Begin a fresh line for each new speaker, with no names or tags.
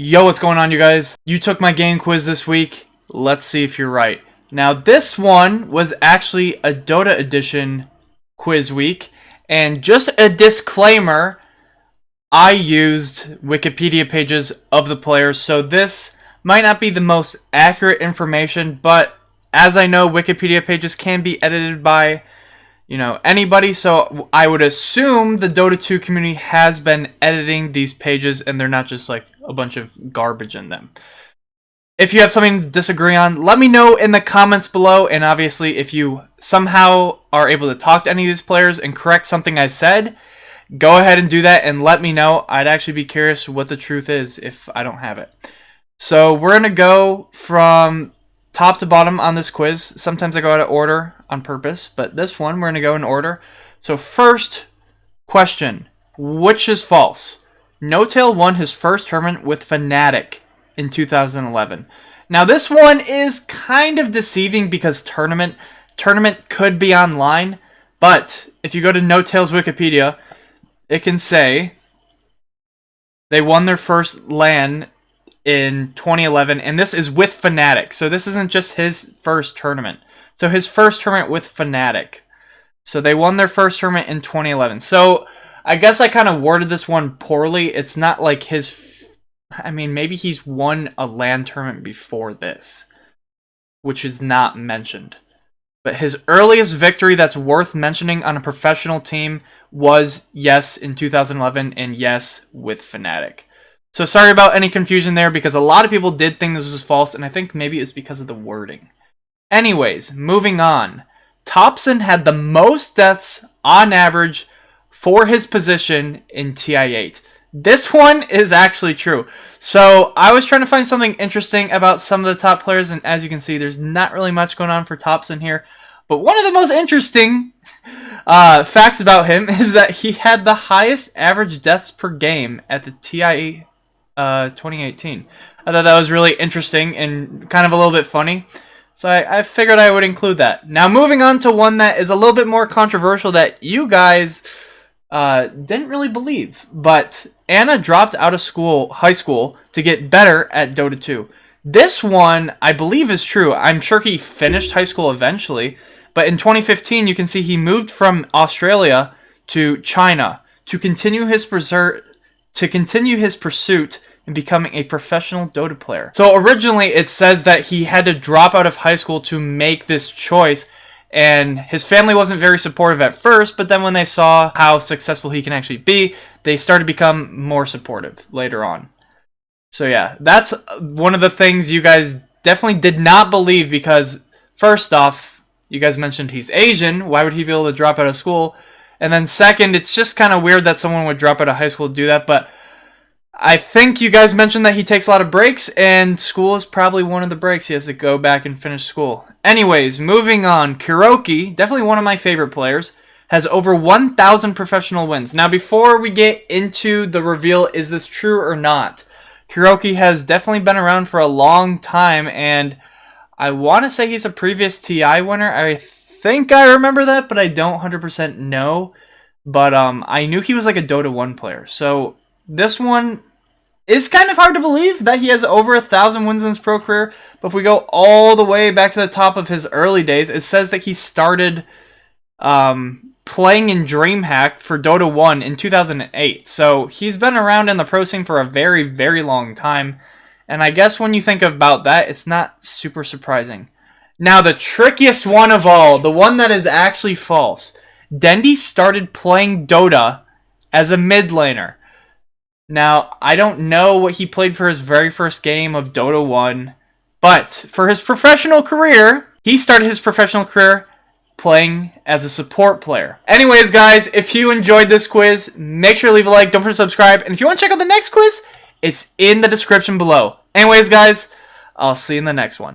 Yo, what's going on, you guys? You took my game quiz this week. Let's see if you're right. Now, this one was actually a Dota edition quiz week. And just a disclaimer, I used Wikipedia pages of the players, so this might not be the most accurate information, but as I know, Wikipedia pages can be edited by anybody, so I would assume the Dota 2 community has been editing these pages and they're not just like a bunch of garbage in them. If you have something to disagree on, let me know in the comments below, and obviously if you somehow are able to talk to any of these players and correct something I said, go ahead and do that and let me know. I'd actually be curious what the truth is if I don't have it. So we're going to go from top to bottom on this quiz. Sometimes I go out of order on purpose, but this one we're going to go in order. So first question, which is false? No-Tail won his first tournament with Fnatic in 2011. Now this one is kind of deceiving because tournament could be online, but if you go to No-Tail's Wikipedia, it can say they won their first LAN in 2011, and this is with Fnatic. So this isn't just his first tournament. So his first tournament with Fnatic. So they won their first tournament in 2011. So I guess I kind of worded this one poorly. It's not like maybe he's won a LAN tournament before this, which is not mentioned. But his earliest victory that's worth mentioning on a professional team was, yes, in 2011, and yes, with Fnatic. So sorry about any confusion there, because a lot of people did think this was false, and I think maybe it was because of the wording. Anyways, moving on. Thompson had the most deaths on average for his position in TI8. This one is actually true. So I was trying to find something interesting about some of the top players, and as you can see, there's not really much going on for Thompson here. But one of the most interesting facts about him is that he had the highest average deaths per game at the TI 2018. I thought that was really interesting and kind of a little bit funny. So I figured I would include that. Now moving on to one that is a little bit more controversial that you guys didn't really believe. But Anna dropped out of high school to get better at Dota 2. This one I believe is true. I'm sure he finished high school eventually. But in 2015 you can see he moved from Australia to China to continue his pursuit in becoming a professional Dota player. So originally it says that he had to drop out of high school to make this choice, and his family wasn't very supportive at first, but then when they saw how successful he can actually be, they started to become more supportive later on. So yeah, that's one of the things you guys definitely did not believe, because first off, you guys mentioned he's Asian. Why would he be able to drop out of school? And then second, it's just kind of weird that someone would drop out of high school to do that, but I think you guys mentioned that he takes a lot of breaks, and school is probably one of the breaks. He has to go back and finish school. Anyways, moving on. Kuroki, definitely one of my favorite players, has over 1,000 professional wins. Now, before we get into the reveal, is this true or not? Kuroki has definitely been around for a long time, and I want to say he's a previous TI winner. I think I remember that, but I don't 100% know. But I knew he was like a Dota 1 player. So this one is kind of hard to believe that he has over 1,000 wins in his pro career. But if we go all the way back to the top of his early days, it says that he started playing in DreamHack for Dota 1 in 2008. So he's been around in the pro scene for a very, very long time. And I guess when you think about that, it's not super surprising. Now, the trickiest one of all, the one that is actually false. Dendy started playing Dota as a mid laner. Now, I don't know what he played for his very first game of Dota 1, but for his professional career, he started his professional career playing as a support player. Anyways, guys, if you enjoyed this quiz, make sure to leave a like, don't forget to subscribe, and if you want to check out the next quiz, it's in the description below. Anyways, guys, I'll see you in the next one.